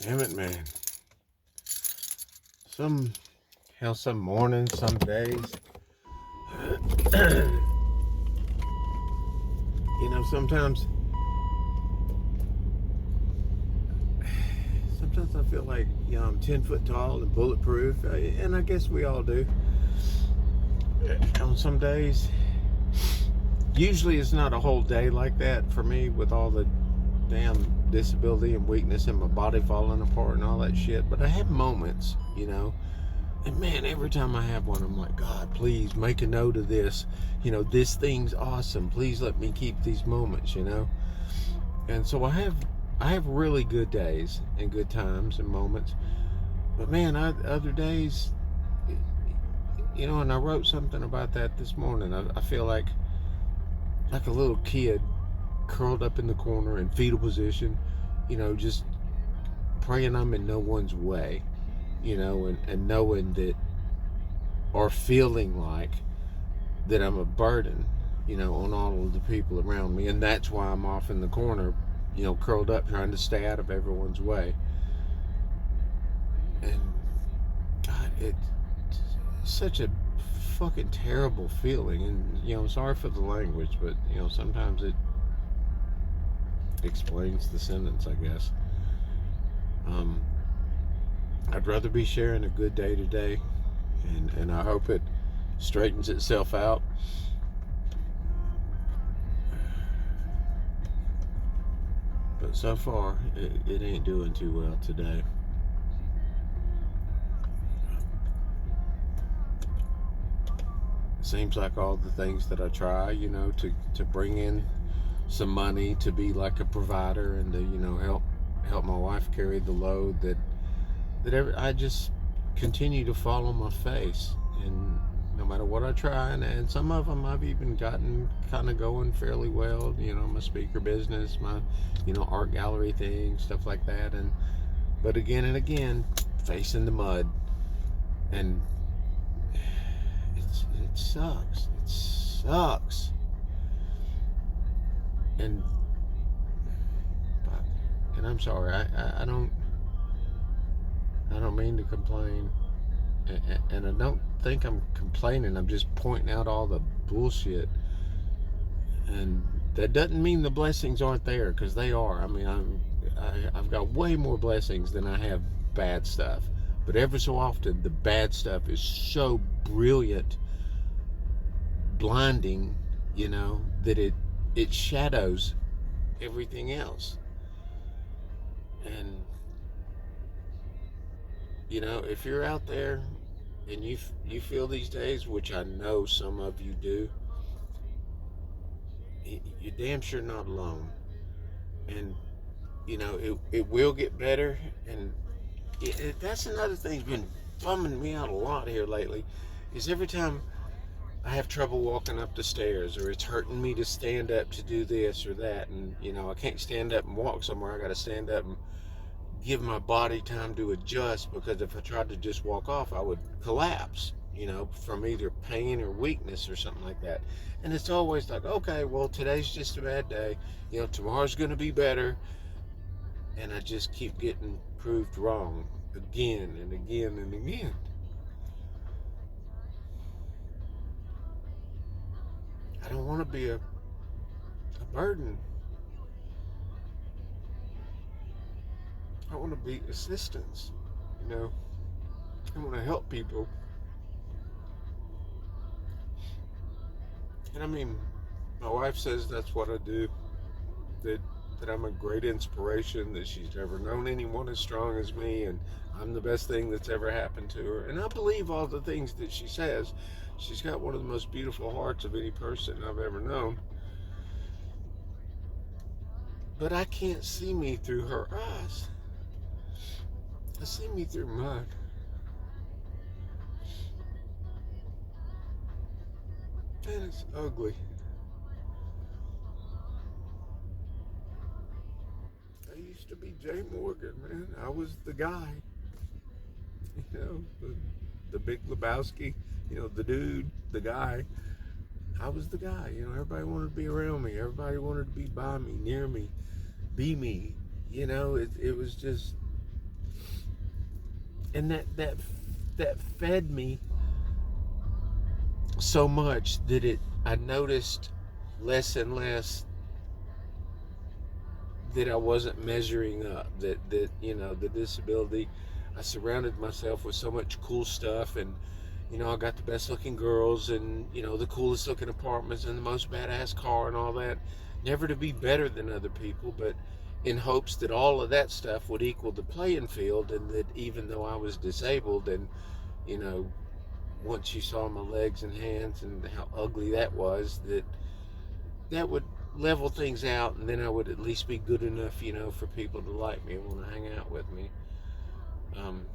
Damn it, man. Some mornings, some days, sometimes I feel like, I'm 10 foot tall and bulletproof, and I guess we all do. On some days, usually it's not a whole day like that for me with all the damn disability and weakness and my body falling apart and all that shit, but I have moments, and man, every time I have one, I'm like, God, please make a note of this. This thing's awesome. Please let me keep these moments. And so I have really good days and good times and moments. But man, other days, and I wrote something about that this morning. I feel like a little kid curled up in the corner in fetal position, just praying I'm in no one's way, and knowing that, or feeling like that I'm a burden, on all of the people around me. And that's why I'm off in the corner, curled up trying to stay out of everyone's way. And God, it's such a fucking terrible feeling. And, I'm sorry for the language, but, sometimes it explains the sentence, I guess. Um, I'd rather be sharing a good day today, and I hope it straightens itself out. But so far, it ain't doing too well today. It seems like all the things that I try, to bring in some money, to be like a provider, and to, help my wife carry the load, I just continue to fall on my face. And no matter what I try, and some of them I've even gotten kind of going fairly well, my speaker business, my, art gallery thing, stuff like that. But again and again, facing the mud. And it sucks. It sucks. And I'm sorry. I don't mean to complain, and I don't think I'm complaining. I'm just pointing out all the bullshit, and that doesn't mean the blessings aren't there, because they are. I mean, I've got way more blessings than I have bad stuff. But every so often, the bad stuff is so brilliant, blinding, that it shadows everything else. And if you're out there and you feel these days, which I know some of you do, you're damn sure not alone. And it will get better. And that's another thing that's been bumming me out a lot here lately, is every time I have trouble walking up the stairs, or it's hurting me to stand up to do this or that, and I can't stand up and walk somewhere. I got to stand up and give my body time to adjust, because if I tried to just walk off, I would collapse, from either pain or weakness or something like that. And it's always like, okay, well, today's just a bad day. Tomorrow's going to be better. And I just keep getting proved wrong again and again and again. I don't want to be a burden. I want to be assistance. I want to help people. And I mean, my wife says that's what I do. That I'm a great inspiration, that she's never known anyone as strong as me, and I'm the best thing that's ever happened to her. And I believe all the things that she says. She's got one of the most beautiful hearts of any person I've ever known. But I can't see me through her eyes. I see me through mud. And it's ugly. I used to be Jay Morgan, man. I was the guy. The Big Lebowski, the dude, the guy. I was the guy. Everybody wanted to be around me. Everybody wanted to be by me, near me, be me. It was just And that fed me so much that I noticed less and less that I wasn't measuring up, that the disability. I surrounded myself with so much cool stuff, and I got the best looking girls, and the coolest looking apartments, and the most badass car, and all that. Never to be better than other people, but in hopes that all of that stuff would equal the playing field, and that even though I was disabled, and you know once you saw my legs and hands and how ugly that was, that would level things out, and then I would at least be good enough, for people to like me and want to hang out with me. Um,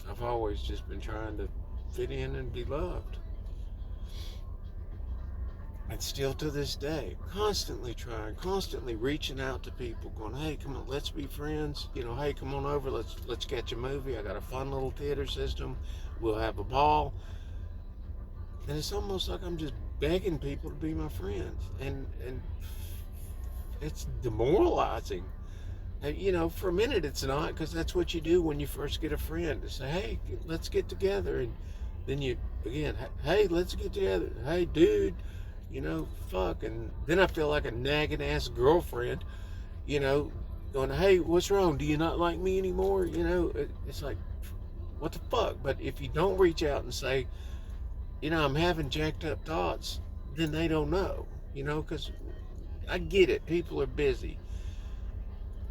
I've always just been trying to fit in and be loved. And still to this day, constantly trying, constantly reaching out to people, going, "Hey, come on, let's be friends. Hey, come on over. Let's catch a movie. I got a fun little theater system. We'll have a ball." And it's almost like I'm just begging people to be my friends, and it's demoralizing. And, for a minute it's not, because that's what you do when you first get a friend. To say, "Hey, let's get together," and then you again, "Hey, let's get together. Hey, dude, fuck." And then I feel like a nagging ass girlfriend, you know, going, "Hey, what's wrong? Do you not like me anymore?" It's like, what the fuck? But if you don't reach out and say, "I'm having jacked up thoughts," then they don't know, because I get it. People are busy.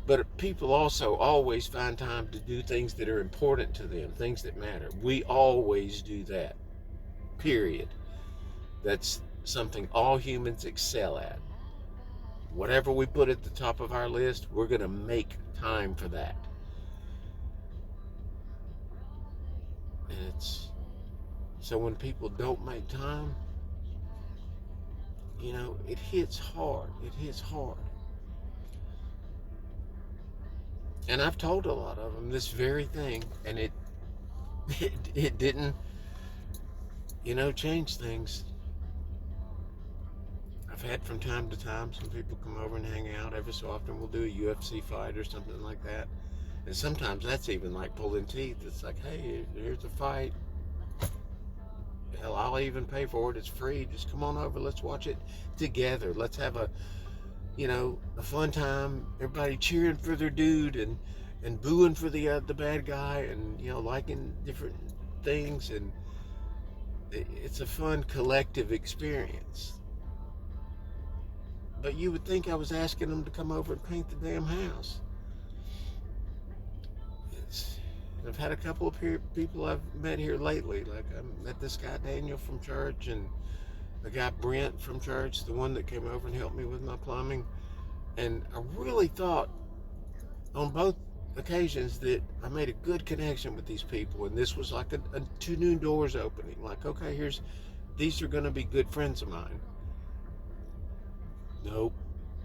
But people also always find time to do things that are important to them, things that matter. We always do that, period. That's something all humans excel at. Whatever we put at the top of our list, we're going to make time for that. And so when people don't make time, it hits hard. It hits hard. And I've told a lot of them this very thing, and it didn't, change things. I've had from time to time some people come over and hang out. Every so often we'll do a UFC fight or something like that. And sometimes that's even like pulling teeth. It's like, "Hey, here's a fight. Hell, I'll even pay for it. It's free. Just come on over. Let's watch it together. Let's have a fun time. Everybody cheering for their dude and booing for the bad guy, and liking different things, and it's a fun collective experience." But you would think I was asking them to come over and paint the damn house. I've had a couple of people I've met here lately. Like, I met this guy Daniel from church, and the guy Brent from church, the one that came over and helped me with my plumbing. And I really thought on both occasions that I made a good connection with these people, and this was like a two new doors opening. Like, okay, these are going to be good friends of mine. Nope.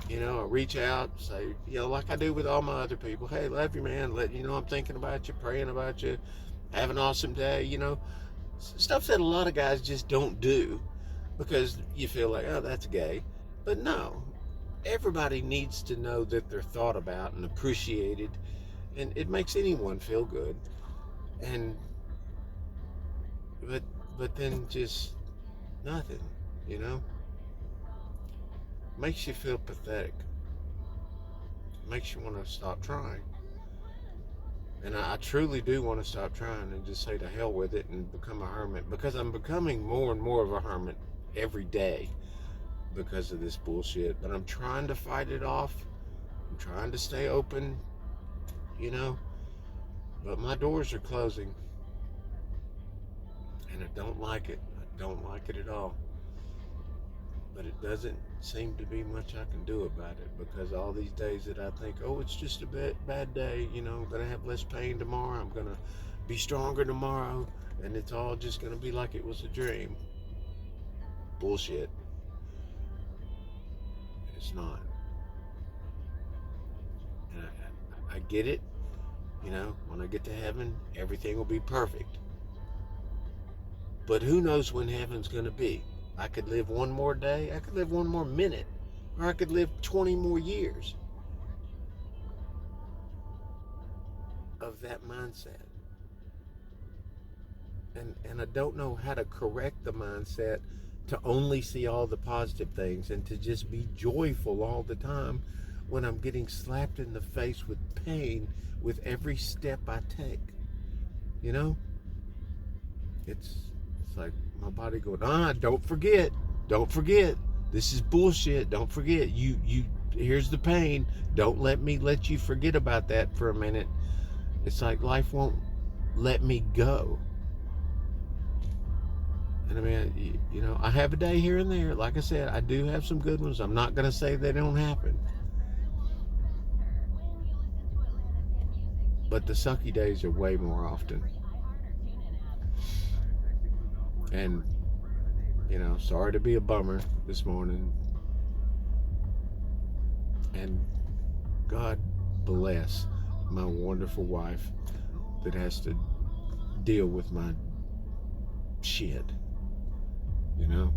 I reach out, say, like I do with all my other people, "Hey, love you, man. Let you know I'm thinking about you, praying about you. Have an awesome day." Stuff that a lot of guys just don't do because you feel like, "Oh, that's gay." But no, everybody needs to know that they're thought about and appreciated, and it makes anyone feel good. And but then just nothing, you know. Makes you feel pathetic. Makes you want to stop trying. And I truly do want to stop trying and just say to hell with it and become a hermit, because I'm becoming more and more of a hermit every day because of this bullshit. But I'm trying to fight it off. I'm trying to stay open, but my doors are closing. And I don't like it. I don't like it at all. But it doesn't seem to be much I can do about it, because all these days that I think, "Oh, it's just a bad day, I'm going to have less pain tomorrow, I'm going to be stronger tomorrow, and it's all just going to be like it was a dream." Bullshit. It's not. And I get it. When I get to heaven, everything will be perfect. But who knows when heaven's going to be? I could live one more day, I could live one more minute, or I could live 20 more years. of that mindset. And I don't know how to correct the mindset to only see all the positive things and to just be joyful all the time when I'm getting slapped in the face with pain with every step I take. You know? It's like my body going, don't forget. Don't forget. This is bullshit. Don't forget. You here's the pain. Don't let you forget about that for a minute. It's like life won't let me go. And I mean, you know, I have a day here and there. Like I said, I do have some good ones. I'm not going to say they don't happen. But the sucky days are way more often. And, you know, sorry to be a bummer this morning. And God bless my wonderful wife that has to deal with my shit, you know?